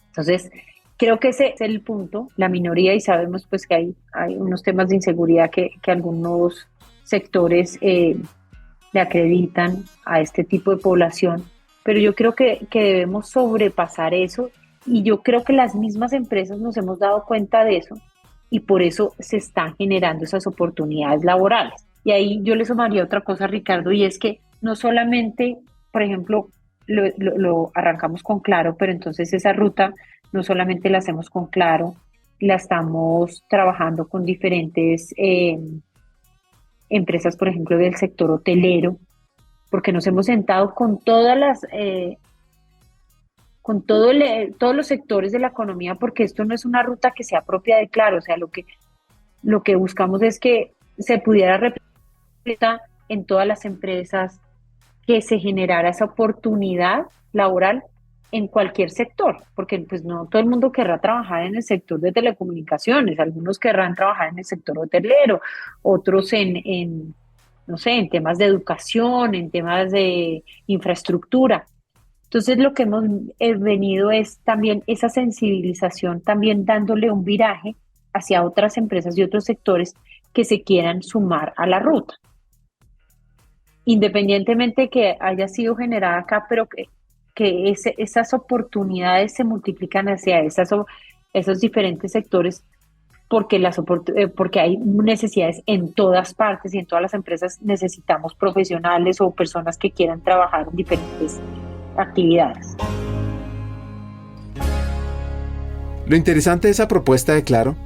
Entonces, creo que ese es el punto, la minoría, y sabemos pues que hay unos temas de inseguridad que algunos sectores le acreditan a este tipo de población, pero yo creo que debemos sobrepasar eso, y yo creo que las mismas empresas nos hemos dado cuenta de eso y por eso se están generando esas oportunidades laborales. Y ahí yo le sumaría otra cosa, Ricardo, y es que no solamente, por ejemplo, lo arrancamos con Claro, pero entonces esa ruta no solamente la hacemos con Claro, la estamos trabajando con diferentes empresas, por ejemplo, del sector hotelero, porque nos hemos sentado con todas todos los sectores de la economía, porque esto no es una ruta que sea propia de Claro, o sea, lo que buscamos es que se pudiera replicar en todas las empresas, que se generara esa oportunidad laboral en cualquier sector, porque pues no todo el mundo querrá trabajar en el sector de telecomunicaciones, algunos querrán trabajar en el sector hotelero, otros no sé, en temas de educación, en temas de infraestructura. Entonces lo que hemos venido es también esa sensibilización, también dándole un viraje hacia otras empresas y otros sectores que se quieran sumar a la ruta, independientemente que haya sido generada acá, pero que esas oportunidades se multiplican hacia esos diferentes sectores, porque porque hay necesidades en todas partes, y en todas las empresas necesitamos profesionales o personas que quieran trabajar en diferentes actividades. Lo interesante de esa propuesta de Claro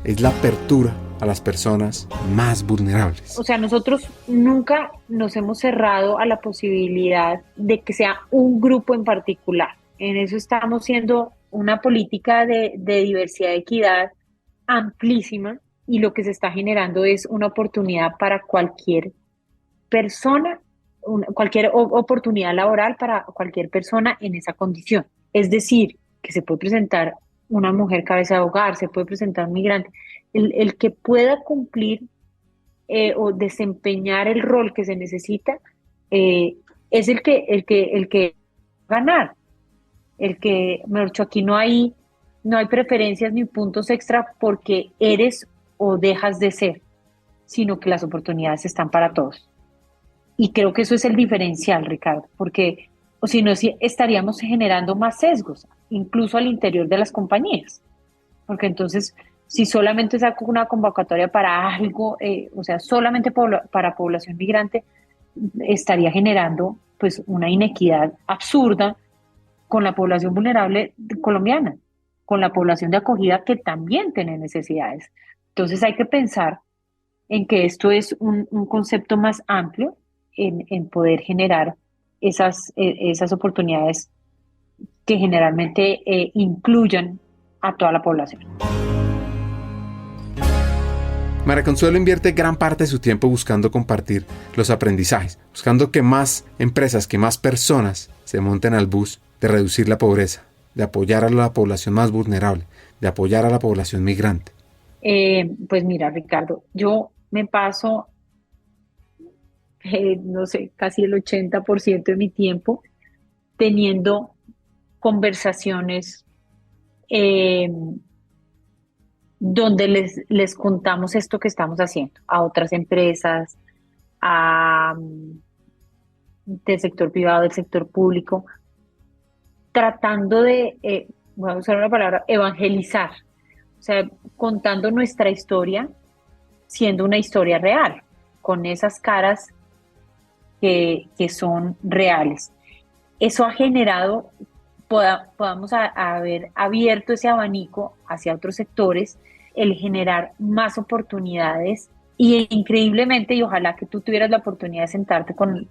es la apertura a las personas más vulnerables. O sea, nosotros nunca nos hemos cerrado a la posibilidad de que sea un grupo en particular. En eso estamos siendo una política de diversidad y equidad amplísima, y lo que se está generando es una oportunidad para cualquier persona, cualquier oportunidad laboral para cualquier persona en esa condición. Es decir, que se puede presentar una mujer cabeza de hogar, se puede presentar un migrante, el que pueda cumplir o desempeñar el rol que se necesita, es el que va a ganar. Mejor dicho, aquí no hay preferencias ni puntos extra porque eres o dejas de ser, sino que las oportunidades están para todos. Y creo que eso es el diferencial, Ricardo, porque o si no, sí estaríamos generando más sesgos, incluso al interior de las compañías. Porque entonces, si solamente saco una convocatoria para algo, o sea, solamente para población migrante, estaría generando pues una inequidad absurda con la población vulnerable colombiana, con la población de acogida que también tiene necesidades. Entonces hay que pensar en que esto es un concepto más amplio en poder generar esas oportunidades que generalmente incluyan a toda la población. María Consuelo invierte gran parte de su tiempo buscando compartir los aprendizajes, buscando que más empresas, que más personas se monten al bus de reducir la pobreza, de apoyar a la población más vulnerable, de apoyar a la población migrante. Pues mira, Ricardo, yo me paso, no sé, casi el 80% de mi tiempo teniendo conversaciones eh, donde les contamos esto que estamos haciendo a otras empresas, del sector privado, del sector público, tratando de, voy a usar una palabra, evangelizar, o sea, contando nuestra historia, siendo una historia real, con esas caras que son reales. Eso ha generado, podamos haber abierto ese abanico hacia otros sectores, el generar más oportunidades y increíblemente, y ojalá que tú tuvieras la oportunidad de sentarte con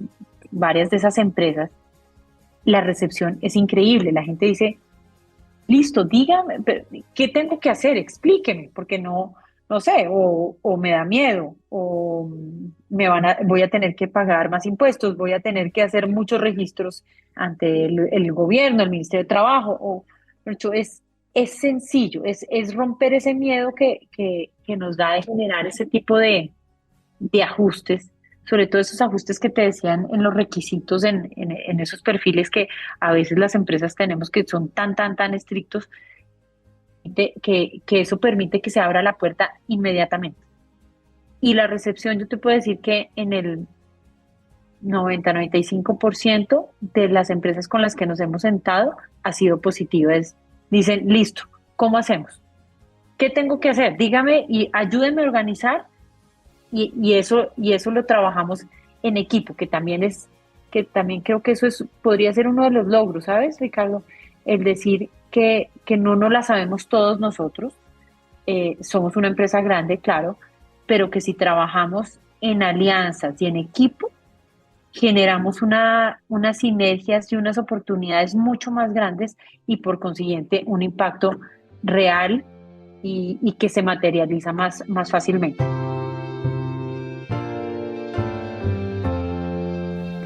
varias de esas empresas, la recepción es increíble. La gente dice, listo, dígame, ¿qué tengo que hacer? Explíqueme, porque no sé, o me da miedo, o voy a tener que pagar más impuestos, voy a tener que hacer muchos registros ante el gobierno, el Ministerio de Trabajo, de hecho, es sencillo, es romper ese miedo que nos da de generar ese tipo de ajustes, sobre todo esos ajustes que te decían en los requisitos, en esos perfiles que a veces las empresas tenemos que son tan estrictos, que eso permite que se abra la puerta inmediatamente. Y la recepción, yo te puedo decir que en el 90-95% de las empresas con las que nos hemos sentado ha sido positiva. Dicen, listo, ¿cómo hacemos? ¿Qué tengo que hacer? Dígame y ayúdenme a organizar y eso lo trabajamos en equipo, que también creo que podría ser uno de los logros, ¿sabes, Ricardo? El decir que no nos la sabemos todos nosotros, somos una empresa grande, claro, pero que si trabajamos en alianzas y en equipo, generamos unas sinergias y unas oportunidades mucho más grandes y por consiguiente un impacto real y que se materializa más fácilmente.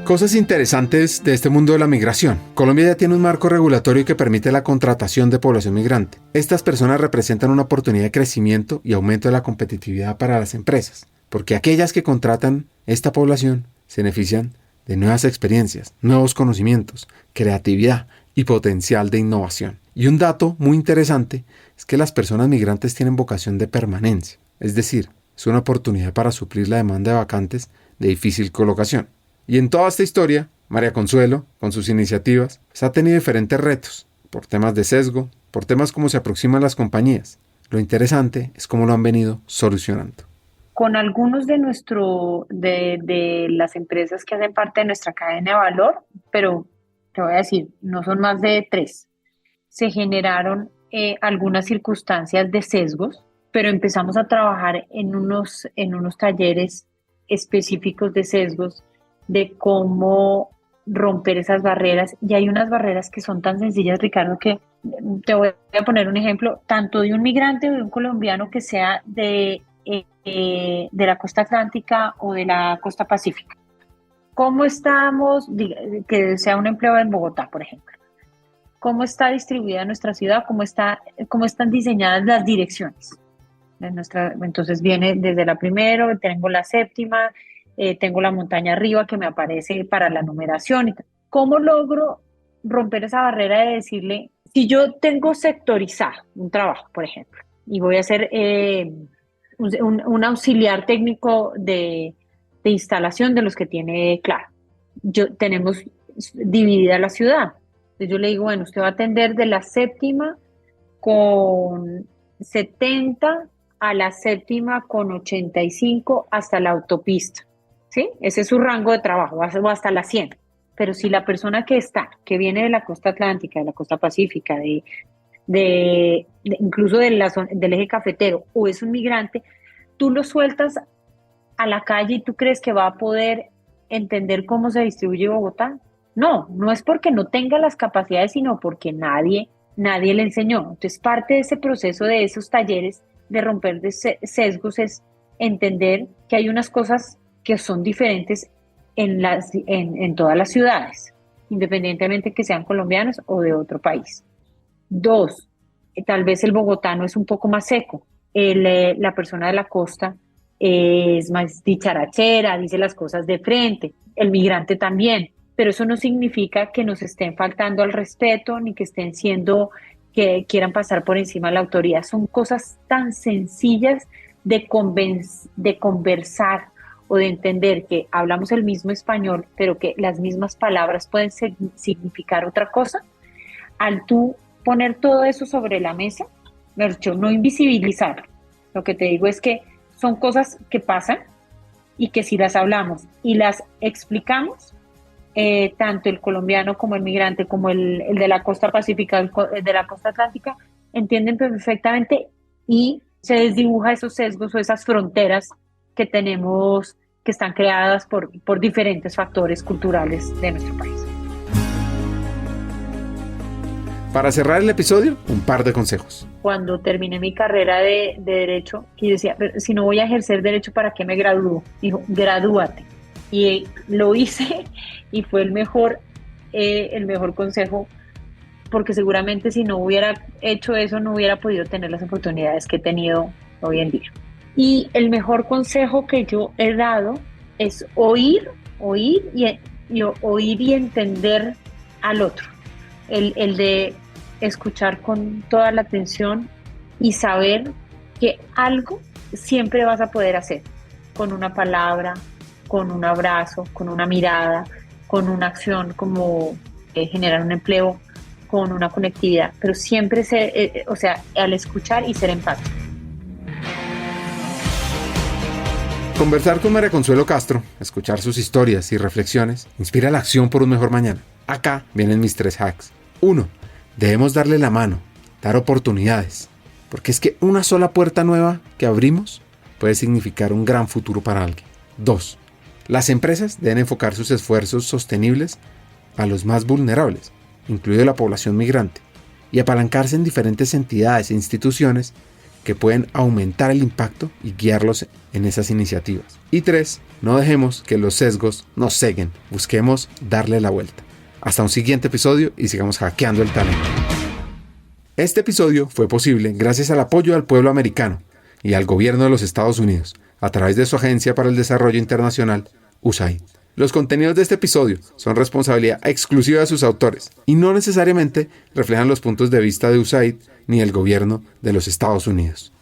Cosas interesantes de este mundo de la migración. Colombia ya tiene un marco regulatorio que permite la contratación de población migrante. Estas personas representan una oportunidad de crecimiento y aumento de la competitividad para las empresas, porque aquellas que contratan esta población se benefician de nuevas experiencias, nuevos conocimientos, creatividad y potencial de innovación. Y un dato muy interesante es que las personas migrantes tienen vocación de permanencia, es decir, es una oportunidad para suplir la demanda de vacantes de difícil colocación. Y en toda esta historia, María Consuelo, con sus iniciativas, ha tenido diferentes retos, por temas de sesgo, por temas cómo se aproximan las compañías. Lo interesante es cómo lo han venido solucionando. Con algunos de las empresas que hacen parte de nuestra cadena de valor, pero te voy a decir, no son más de 3, se generaron algunas circunstancias de sesgos, pero empezamos a trabajar en unos talleres específicos de sesgos, de cómo romper esas barreras. Y hay unas barreras que son tan sencillas, Ricardo, que te voy a poner un ejemplo, tanto de un migrante o de un colombiano que sea de la costa atlántica o de la costa pacífica. ¿Cómo estamos, que sea un empleado en Bogotá, por ejemplo? ¿Cómo está distribuida nuestra ciudad? ¿Cómo están diseñadas las direcciones? Entonces viene desde la primera, tengo la séptima, tengo la montaña arriba que me aparece para la numeración. ¿Cómo logro romper esa barrera de decirle, si yo tengo sectorizado un trabajo, por ejemplo, y voy a ser un auxiliar técnico de instalación de los que tiene Claro, tenemos dividida la ciudad. Entonces yo le digo, bueno, usted va a atender de la séptima con 70 a la séptima con 85 hasta la autopista. ¿Sí? Ese es su rango de trabajo, va hasta las 100. Pero si la persona que viene de la costa atlántica, de la costa pacífica, incluso de del eje cafetero, o es un migrante, tú lo sueltas a la calle y tú crees que va a poder entender cómo se distribuye Bogotá. No, no es porque no tenga las capacidades, sino porque nadie le enseñó. Entonces, parte de ese proceso de esos talleres de romper de sesgos es entender que hay unas cosas que son diferentes en todas las ciudades, independientemente que sean colombianos o de otro país. Dos, tal vez el bogotano es un poco más seco. La persona de la costa es más dicharachera, dice las cosas de frente, el migrante también, pero eso no significa que nos estén faltando al respeto ni que estén que quieran pasar por encima de la autoridad. Son cosas tan sencillas de conversar o de entender que hablamos el mismo español, pero que las mismas palabras pueden significar otra cosa. Al tú poner todo eso sobre la mesa, no invisibilizar. Lo que te digo es que son cosas que pasan y que si las hablamos y las explicamos, tanto el colombiano como el migrante, como el de la costa pacífica, el de la costa atlántica, entienden perfectamente y se desdibuja esos sesgos o esas fronteras que tenemos, que están creadas por diferentes factores culturales de nuestro país. Para cerrar el episodio, un par de consejos. Cuando terminé mi carrera de Derecho, y decía, pero si no voy a ejercer Derecho, ¿para qué me gradúo? Dijo, gradúate. Y lo hice y fue el mejor consejo, porque seguramente si no hubiera hecho eso, no hubiera podido tener las oportunidades que he tenido hoy en día. Y el mejor consejo que yo he dado es oír y entender al otro. El de escuchar con toda la atención y saber que algo siempre vas a poder hacer, con una palabra, con un abrazo, con una mirada, con una acción como generar un empleo, con una conectividad, pero siempre al escuchar y ser empático. Conversar con María Consuelo Castro, escuchar sus historias y reflexiones, inspira la acción por un mejor mañana. Acá vienen mis 3 hacks. 1. Debemos darle la mano, dar oportunidades, porque es que una sola puerta nueva que abrimos puede significar un gran futuro para alguien. 2. Las empresas deben enfocar sus esfuerzos sostenibles a los más vulnerables, incluida la población migrante, y apalancarse en diferentes entidades e instituciones que pueden aumentar el impacto y guiarlos en esas iniciativas. Y 3. No dejemos que los sesgos nos ceguen, busquemos darle la vuelta. Hasta un siguiente episodio y sigamos hackeando el talento. Este episodio fue posible gracias al apoyo al pueblo americano y al gobierno de los Estados Unidos a través de su Agencia para el Desarrollo Internacional, USAID. Los contenidos de este episodio son responsabilidad exclusiva de sus autores y no necesariamente reflejan los puntos de vista de USAID ni el gobierno de los Estados Unidos.